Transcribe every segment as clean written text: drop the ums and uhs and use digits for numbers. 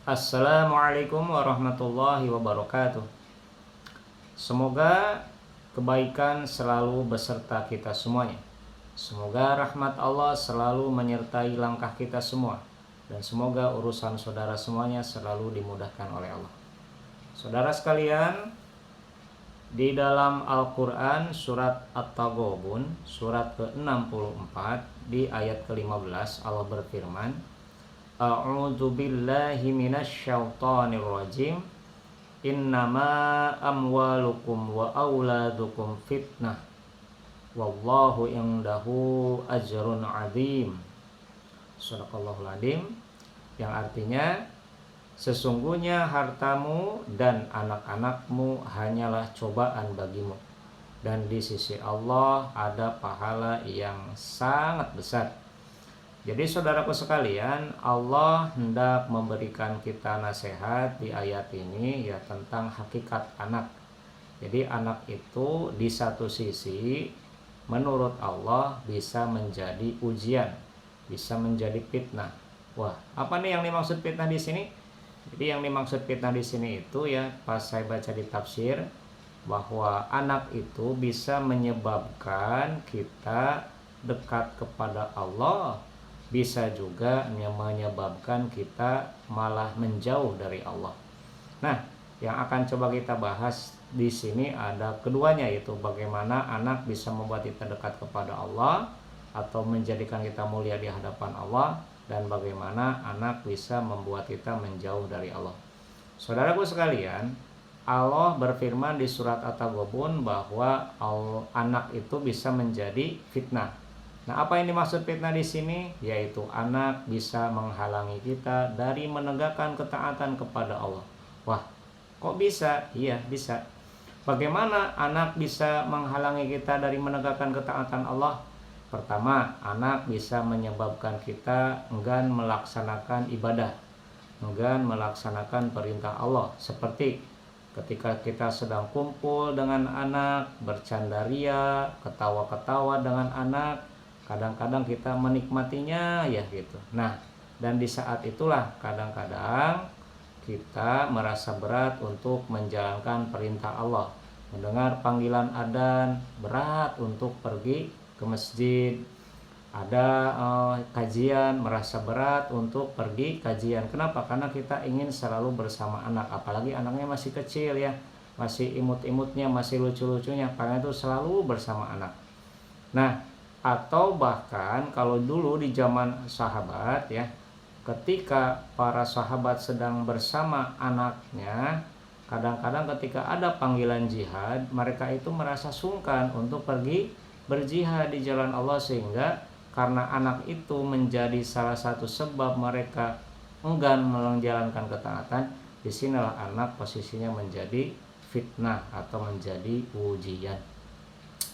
Assalamualaikum warahmatullahi wabarakatuh. Semoga kebaikan selalu beserta kita semuanya. Semoga rahmat Allah selalu menyertai langkah kita semua. Dan semoga urusan saudara semuanya selalu dimudahkan oleh Allah. Saudara sekalian, di dalam Al-Quran surat At-Taghabun surat ke-64 di ayat ke-15 Allah berfirman, A'udzu billahi minasyaitonir rajim. Innama amwalukum wa auladukum fitnah wallahu indahu ajrun adzim. Shadaqallahul adzim. Yang artinya, sesungguhnya hartamu dan anak-anakmu hanyalah cobaan bagimu, dan di sisi Allah ada pahala yang sangat besar. Jadi saudaraku sekalian, Allah hendak memberikan kita nasihat di ayat ini ya tentang hakikat anak. Jadi anak itu di satu sisi menurut Allah bisa menjadi ujian, bisa menjadi fitnah. Wah, apa nih yang dimaksud fitnah di sini? Jadi yang dimaksud fitnah di sini itu ya, pas saya baca di tafsir, bahwa anak itu bisa menyebabkan kita dekat kepada Allah, bisa juga menyebabkan kita malah menjauh dari Allah. Nah, yang akan coba kita bahas di sini ada keduanya, yaitu bagaimana anak bisa membuat kita dekat kepada Allah atau menjadikan kita mulia di hadapan Allah, dan bagaimana anak bisa membuat kita menjauh dari Allah. Saudaraku sekalian, Allah berfirman di surat At-Taghabun bahwa anak itu bisa menjadi fitnah. Nah, apa yang dimaksud fitnah di sini? Yaitu anak bisa menghalangi kita dari menegakkan ketaatan kepada Allah. Wah, kok bisa? Iya, bisa. Bagaimana anak bisa menghalangi kita dari menegakkan ketaatan Allah? Pertama, anak bisa menyebabkan kita enggan melaksanakan ibadah, enggan melaksanakan perintah Allah. Seperti ketika kita sedang kumpul dengan anak, bercanda ria, ketawa-ketawa dengan anak, kadang-kadang kita menikmatinya ya gitu. Nah, dan di saat itulah kadang-kadang kita merasa berat untuk menjalankan perintah Allah. Mendengar panggilan adzan, berat untuk pergi ke masjid. Ada kajian, merasa berat untuk pergi kajian. Kenapa? Karena kita ingin selalu bersama anak, apalagi anaknya masih kecil ya, masih imut-imutnya, masih lucu-lucunya, karena itu selalu bersama anak. Nah, atau bahkan kalau dulu di zaman sahabat ya, ketika para sahabat sedang bersama anaknya, kadang-kadang ketika ada panggilan jihad, mereka itu merasa sungkan untuk pergi berjihad di jalan Allah, sehingga karena anak itu menjadi salah satu sebab mereka enggan menjalankan ketaatan. Disinilah anak posisinya menjadi fitnah atau menjadi ujian.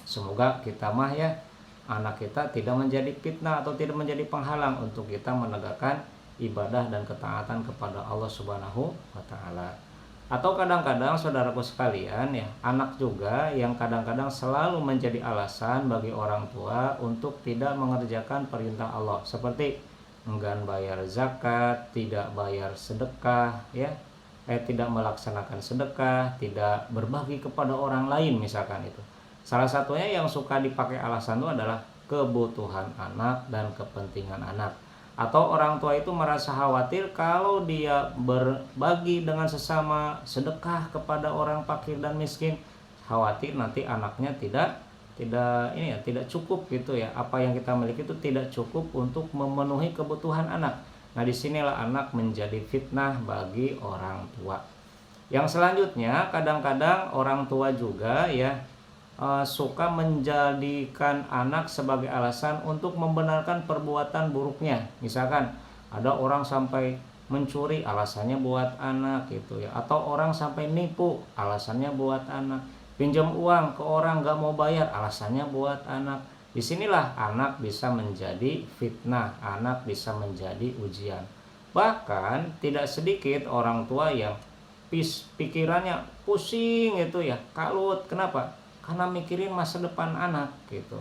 Semoga kita mah ya, anak kita tidak menjadi fitnah atau tidak menjadi penghalang untuk kita menegakkan ibadah dan ketaatan kepada Allah Subhanahu wa taala. Atau kadang-kadang saudaraku sekalian ya, anak juga yang kadang-kadang selalu menjadi alasan bagi orang tua untuk tidak mengerjakan perintah Allah, seperti enggan bayar zakat, tidak bayar sedekah ya, tidak melaksanakan sedekah, tidak berbagi kepada orang lain misalkan itu. Salah satunya yang suka dipakai alasan itu adalah kebutuhan anak dan kepentingan anak. Atau orang tua itu merasa khawatir kalau dia berbagi dengan sesama, sedekah kepada orang fakir dan miskin, khawatir nanti anaknya tidak cukup gitu ya. Apa yang kita miliki itu tidak cukup untuk memenuhi kebutuhan anak. Nah, disinilah anak menjadi fitnah bagi orang tua. Yang selanjutnya, kadang-kadang orang tua juga ya suka menjadikan anak sebagai alasan untuk membenarkan perbuatan buruknya. Misalkan ada orang sampai mencuri, alasannya buat anak gitu ya, atau orang sampai nipu, alasannya buat anak, pinjam uang ke orang gak mau bayar, alasannya buat anak. Disinilah anak bisa menjadi fitnah, anak bisa menjadi ujian. Bahkan tidak sedikit orang tua yang pikirannya pusing gitu ya, kalut. Kenapa? Karena mikirin masa depan anak gitu.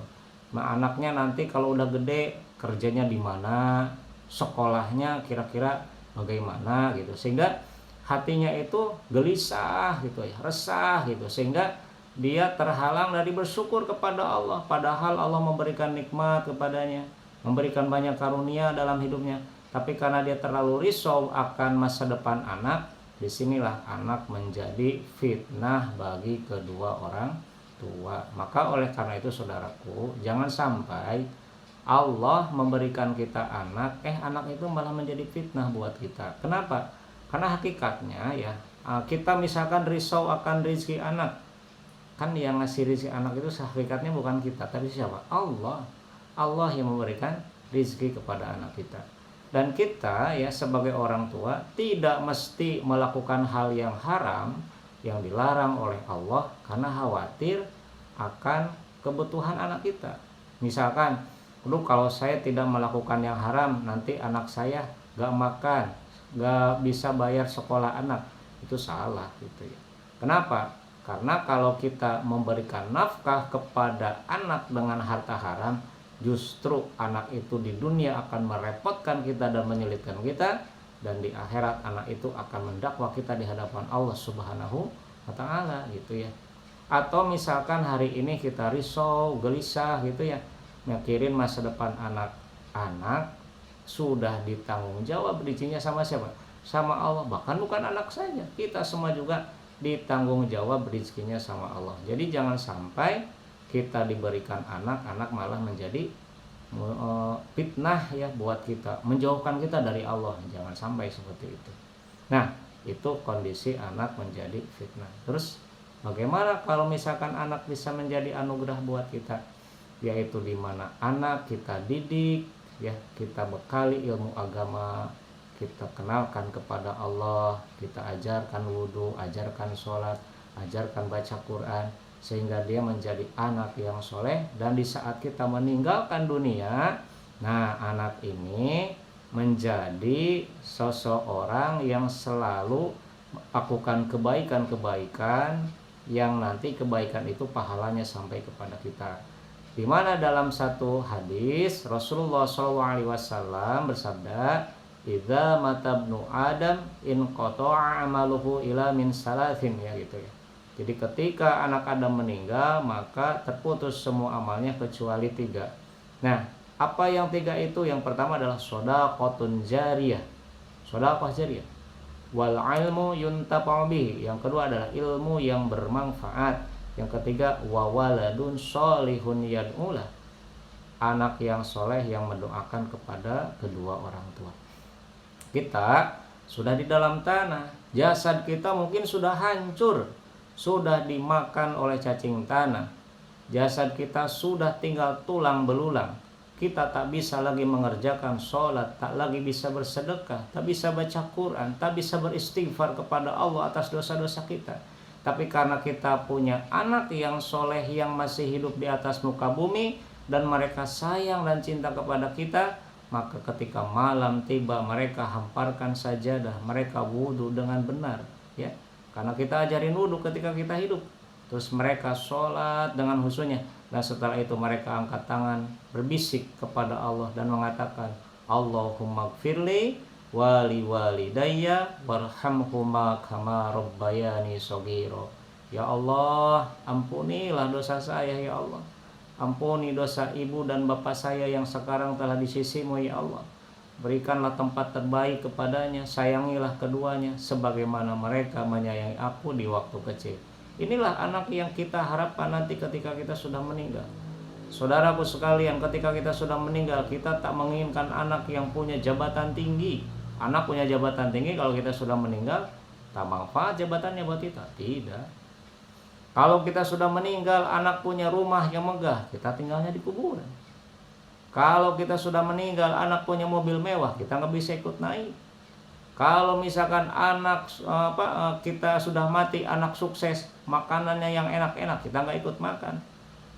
Nah, anaknya nanti kalau udah gede kerjanya di mana, sekolahnya kira-kira bagaimana gitu, sehingga hatinya itu gelisah gitu ya, resah gitu, sehingga dia terhalang dari bersyukur kepada Allah, padahal Allah memberikan nikmat kepadanya, memberikan banyak karunia dalam hidupnya, tapi karena dia terlalu risau akan masa depan anak, disinilah anak menjadi fitnah bagi kedua orang tua. Maka oleh karena itu saudaraku, jangan sampai Allah memberikan kita anak, anak itu malah menjadi fitnah buat kita. Kenapa? Karena hakikatnya ya, kita misalkan risau akan rezeki anak, kan yang ngasih rezeki anak itu hakikatnya bukan kita, tapi siapa? Allah. Allah yang memberikan rezeki kepada anak kita. Dan kita ya sebagai orang tua tidak mesti melakukan hal yang haram, yang dilarang oleh Allah, karena khawatir akan kebutuhan anak kita. Misalkan, kalau saya tidak melakukan yang haram, nanti anak saya gak makan, gak bisa bayar sekolah anak. Itu salah gitu ya. Kenapa? Karena kalau kita memberikan nafkah kepada anak dengan harta haram, justru anak itu di dunia akan merepotkan kita dan menyulitkan kita, dan di akhirat anak itu akan mendakwa kita di hadapan Allah Subhanahu wa Ta'ala gitu ya. Atau misalkan hari ini kita risau, gelisah gitu ya, mikirin masa depan anak-anak, sudah ditanggung jawab rezekinya sama siapa? Sama Allah. Bahkan bukan anak saja, kita semua juga ditanggung jawab rezekinya sama Allah. Jadi jangan sampai kita diberikan anak malah menjadi fitnah ya buat kita, menjauhkan kita dari Allah. Jangan sampai seperti itu. Nah, itu kondisi anak menjadi fitnah. Terus bagaimana kalau misalkan anak bisa menjadi anugerah buat kita? Yaitu di mana anak kita didik ya, kita bekali ilmu agama, kita kenalkan kepada Allah, kita ajarkan wudhu, ajarkan sholat, ajarkan baca Quran, sehingga dia menjadi anak yang soleh. Dan di saat kita meninggalkan dunia, nah anak ini menjadi seseorang yang selalu melakukan kebaikan-kebaikan, yang nanti kebaikan itu pahalanya sampai kepada kita. Di mana dalam satu hadis Rasulullah SAW bersabda, "Idza mata ibnu Adam in qata'a amaluhu ila min salasin," ya gitu ya. Jadi ketika anak Adam meninggal, maka terputus semua amalnya kecuali 3. Nah, apa yang 3 itu? Yang pertama adalah shadaqatun jariyah, shadaqah jariyah. Wal ilmu yuntafa'u bihi. Yang kedua adalah ilmu yang bermanfaat. Yang ketiga, wa waladun sholihun yad'ulah, anak yang soleh yang mendoakan kepada kedua orang tua. Kita sudah di dalam tanah, jasad kita mungkin sudah hancur, sudah dimakan oleh cacing tanah, jasad kita sudah tinggal tulang belulang. Kita tak bisa lagi mengerjakan sholat, tak lagi bisa bersedekah, tak bisa baca Quran, tak bisa beristighfar kepada Allah atas dosa-dosa kita. Tapi karena kita punya anak yang soleh yang masih hidup di atas muka bumi, dan mereka sayang dan cinta kepada kita, maka ketika malam tiba mereka hamparkan sajadah, mereka wudhu dengan benar ya, karena kita ajarin wudhu ketika kita hidup. Terus mereka sholat dengan khusyuknya, dan setelah itu mereka angkat tangan berbisik kepada Allah dan mengatakan, Allahumma gfirli wali walidayya warhamhuma kama rabbayani shaghira. Ya Allah, ampunilah dosa saya ya Allah. Ampuni dosa ibu dan bapak saya yang sekarang telah di sisimu ya Allah. Berikanlah tempat terbaik kepadanya, sayangilah keduanya sebagaimana mereka menyayangi aku di waktu kecil. Inilah anak yang kita harapkan nanti ketika kita sudah meninggal. Saudaraku sekalian, ketika kita sudah meninggal, kita tak menginginkan anak yang punya jabatan tinggi. Anak punya jabatan tinggi, kalau kita sudah meninggal, tak manfaat jabatannya buat kita. Tidak. Kalau kita sudah meninggal, anak punya rumah yang megah, kita tinggalnya di kuburan. Kalau kita sudah meninggal, anak punya mobil mewah, kita nggak bisa ikut naik. Kalau misalkan anak kita sudah mati, anak sukses, makanannya yang enak-enak, kita nggak ikut makan.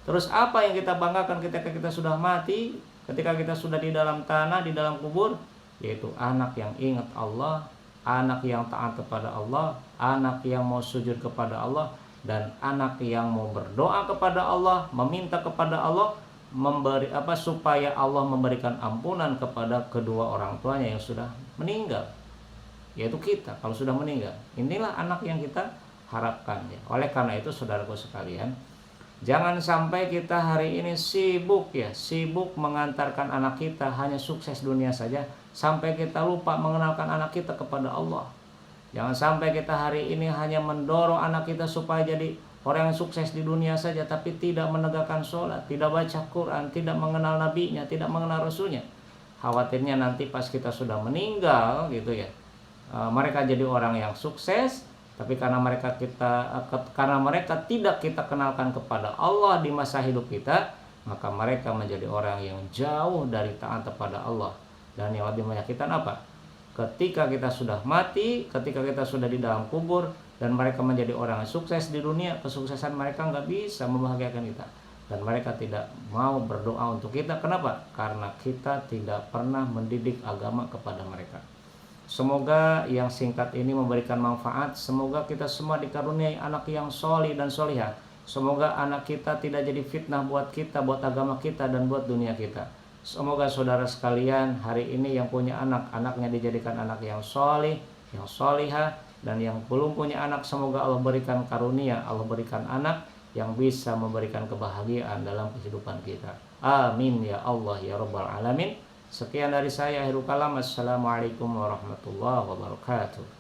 Terus apa yang kita banggakan ketika kita sudah mati, ketika kita sudah di dalam tanah, di dalam kubur? Yaitu anak yang ingat Allah, anak yang taat kepada Allah, anak yang mau sujud kepada Allah, dan anak yang mau berdoa kepada Allah, meminta kepada Allah supaya Allah memberikan ampunan kepada kedua orang tuanya yang sudah meninggal. yaitu kita kalau sudah meninggal. Inilah anak yang kita harapkan ya. Oleh karena itu saudaraku sekalian, jangan sampai kita hari ini sibuk mengantarkan anak kita hanya sukses dunia saja, sampai kita lupa mengenalkan anak kita kepada Allah. Jangan sampai kita hari ini hanya mendorong anak kita supaya jadi orang yang sukses di dunia saja, tapi tidak menegakkan sholat, tidak baca Quran, tidak mengenal nabinya, tidak mengenal rasulnya. Khawatirnya nanti pas kita sudah meninggal gitu ya, mereka jadi orang yang sukses, tapi karena mereka tidak kita kenalkan kepada Allah di masa hidup kita, maka mereka menjadi orang yang jauh dari taat kepada Allah. Dan yang lebih menyakitkan apa? Ketika kita sudah mati, ketika kita sudah di dalam kubur, dan mereka menjadi orang yang sukses di dunia, kesuksesan mereka nggak bisa membahagiakan kita, dan mereka tidak mau berdoa untuk kita. Kenapa? Karena kita tidak pernah mendidik agama kepada mereka. Semoga yang singkat ini memberikan manfaat. Semoga kita semua dikaruniai anak yang solih dan solihah. Semoga anak kita tidak jadi fitnah buat kita, buat agama kita, dan buat dunia kita. Semoga saudara sekalian hari ini yang punya anak, anaknya dijadikan anak yang solih, yang solihah. Dan yang belum punya anak, semoga Allah berikan karunia, Allah berikan anak yang bisa memberikan kebahagiaan dalam kehidupan kita. Amin ya Allah ya Rabbal Alamin. Sekian dari saya, akhirul kalam. Assalamualaikum warahmatullahi wabarakatuh.